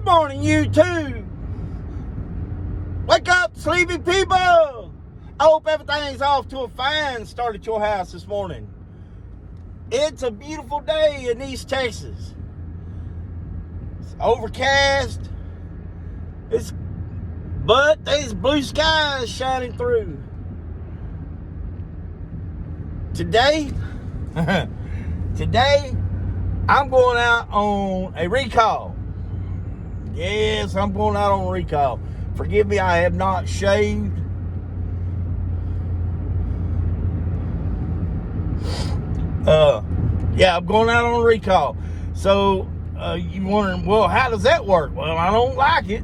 morning, YouTube. Wake up, sleepy people. I hope everything's off to a fine start at your house this morning. It's a beautiful day in East Texas. It's overcast. But there's blue skies shining through. Today, I'm going out on a recall. Yes, I'm going out on a recall. Forgive me, I have not shaved. Yeah, I'm going out on a recall. So, you wondering, well, how does that work? Well, I don't like it.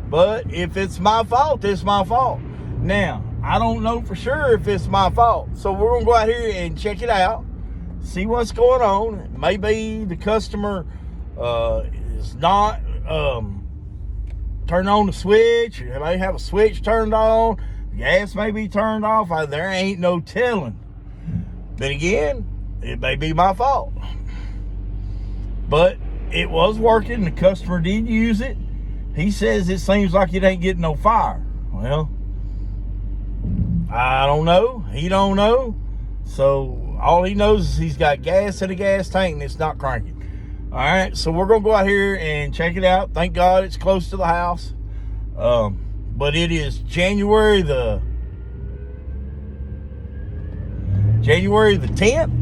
But if it's my fault, it's my fault. Now, I don't know for sure if it's my fault. So we're going to go out here and check it out. See what's going on. Maybe the customer is not turned on the switch. They may have a switch turned on. The gas may be turned off. There ain't no telling. Then again, it may be my fault. But it was working. The customer did use it. He says it seems like it ain't getting no fire. Well, I don't know. He don't know. So all he knows is he's got gas in the gas tank and it's not cranking. All right, so we're going to go out here and check it out. Thank God it's close to the house. But it is January the 10th,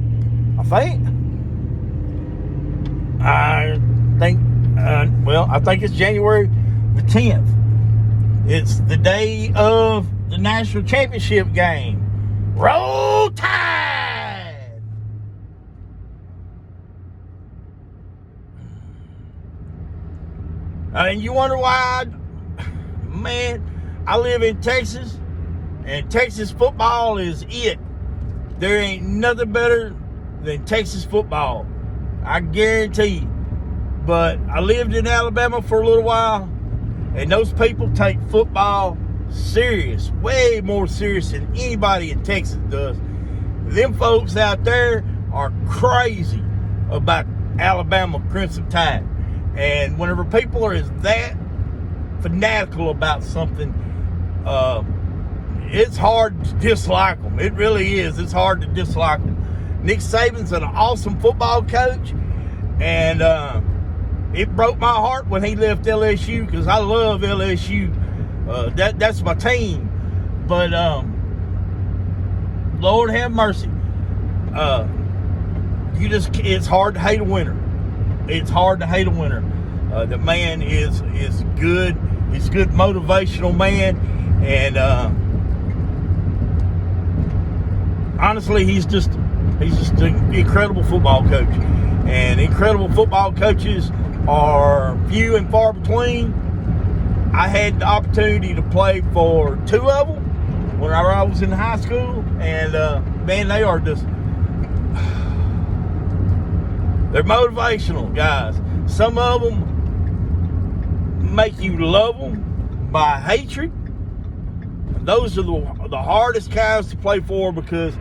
I think it's January the 10th. It's the day of the national championship game. Roll Tide! And you wonder why? Man, I live in Texas, and Texas football is it. There ain't nothing better than Texas football. I guarantee you. But I lived in Alabama for a little while, and those people take football serious, way more serious than anybody in Texas does. Them folks out there are crazy about Alabama Crimson Tide. And whenever people are that fanatical about something, it's hard to dislike them. It really is. It's hard to dislike them. Nick Saban's an awesome football coach, and it broke my heart when he left LSU because I love LSU. That's my team. But Lord have mercy. It's hard to hate a winner. It's hard to hate a winner. The man is good. He's a good motivational man, and honestly, he's just an incredible football coach. And incredible football coaches are few and far between. I had the opportunity to play for two of them when I was in high school, and man, they are just, they're motivational guys. Some of them make you love them by hatred. Those are the hardest guys to play for, because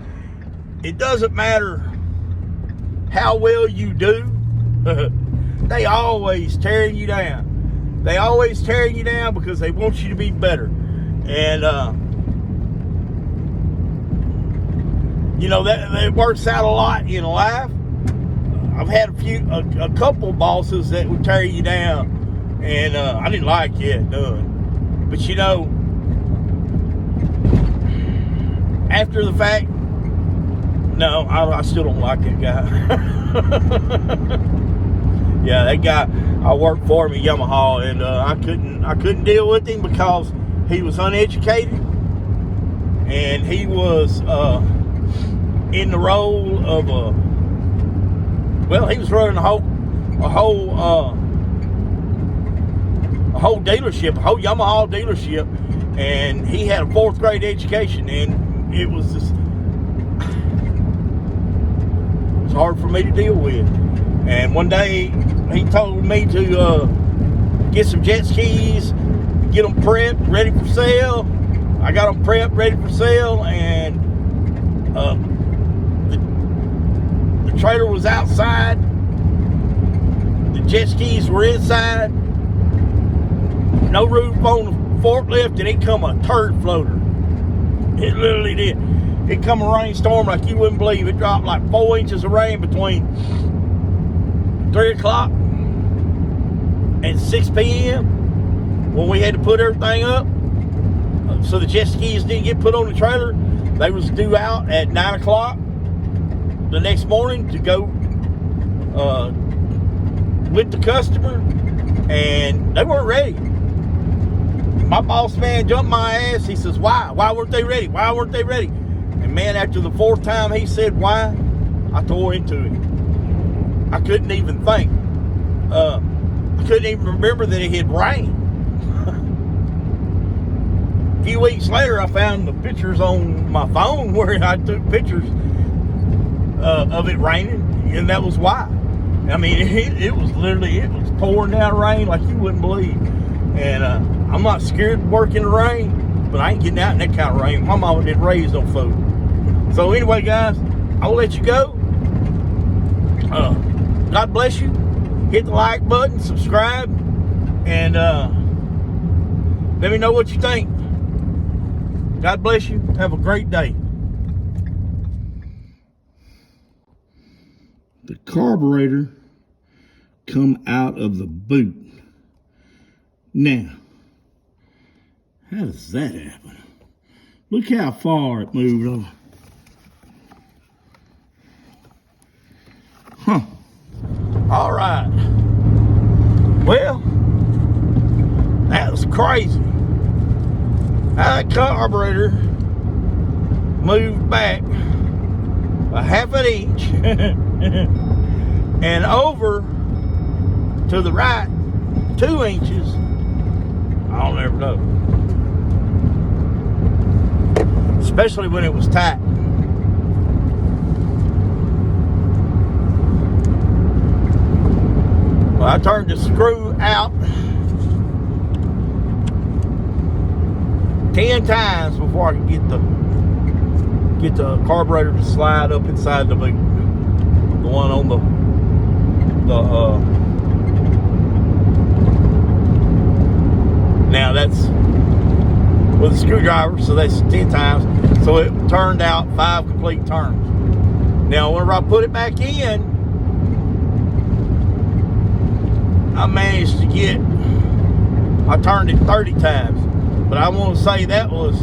it doesn't matter how well you do. They always tearing you down. They always tearing you down because they want you to be better. And that works out a lot in life. I've had a couple bosses that would tear you down, and I didn't like it done. But after the fact, no, I still don't like that guy. Yeah, that guy, I worked for him at Yamaha, and I couldn't deal with him because he was uneducated, and he was in the role of he was running a whole dealership, a whole Yamaha dealership, and he had a 4th grade education, and it was hard for me to deal with. And one day he told me to get some jet skis, get them prepped, ready for sale. I got them prepped, ready for sale, and the trailer was outside. The jet skis were inside. no roof on the forklift, and it come a turd floater. It literally did. It come a rainstorm like you wouldn't believe. It dropped like 4 inches of rain between 3 o'clock and 6 p.m. when we had to put everything up. So the jet skis didn't get put on the trailer. They was due out at 9 o'clock the next morning to go with the customer, and they weren't ready. My boss man jumped my ass. He says, why? Why weren't they ready? Why weren't they ready? And man, after the 4th time he said why, I tore into it. I couldn't even think. I couldn't even remember that it had rained. A few weeks later, I found the pictures on my phone where I took pictures of it raining, and that was why. I mean, it was literally, it was pouring down rain like you wouldn't believe. And I'm not scared to work in the rain, but I ain't getting out in that kind of rain. My mama didn't raise no food. So anyway, guys, I'll let you go. God bless you. Hit the like button, subscribe, and let me know what you think. God bless you. Have a great day. The carburetor come out of the boot. Now, how does that happen? Look how far it moved over. Huh. All right. Well, that was crazy. That carburetor moved back a half an inch and over to the right 2 inches. I'll never know. Especially when it was tight. Well, I turned the screw out 10 times before I could get the carburetor to slide up inside the boot. The one on now that's with a screwdriver, so that's 10 times. So it turned out 5 complete turns. Now, whenever I put it back in, I managed to I turned it 30 times. But I want to say that was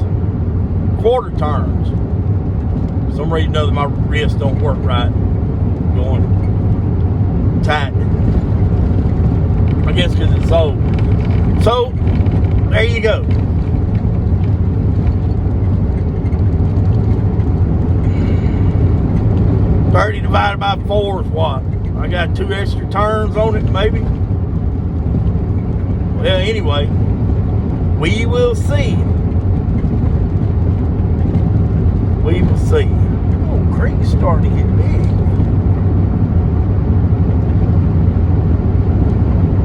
quarter turns. For some reason or another, my wrist don't work right. Going tight. I guess because it's old. So, there you go. $30 divided by 4 is what? I got 2 extra turns on it, maybe. Well, anyway, we will see. We will see. Oh, creek's starting to get big.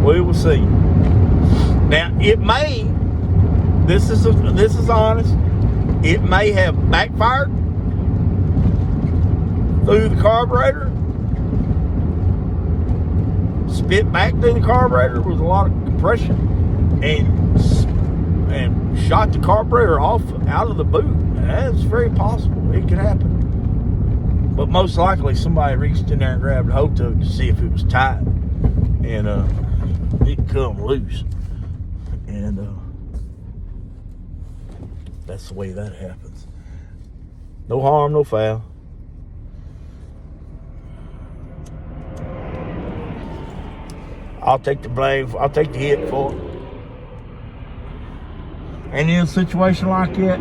We will see. Now, it may. This is honest. It may have backfired through the carburetor. Spit back through the carburetor with a lot of compression and shot the carburetor off out of the boot. That's very possible. It could happen. But most likely somebody reached in there and grabbed a hold of it to see if it was tight, and it come loose. And that's the way that happens. No harm, no foul. I'll take the blame. I'll take the hit for it. And in a situation like that,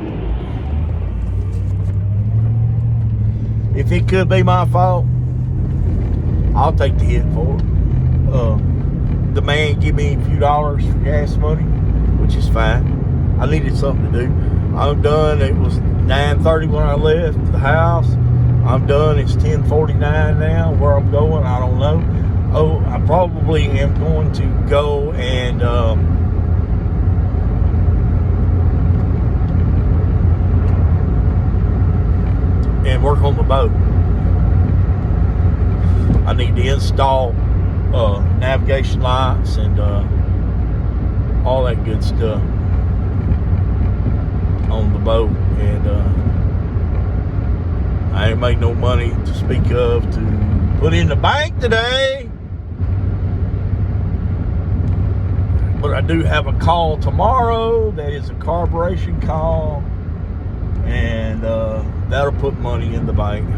if it could be my fault, I'll take the hit for it. The man give me a few dollars for gas money, which is fine. I needed something to do. I'm done. It was 9:30 when I left the house. I'm done. It's 10:49 now. Where I'm going, I don't know. Oh, I probably am going to go and work on the boat. I need to install navigation lights and all that good stuff on the boat. And I ain't make no money to speak of to put in the bank today. But I do have a call tomorrow. That is a carburation call. And that'll put money in the bank.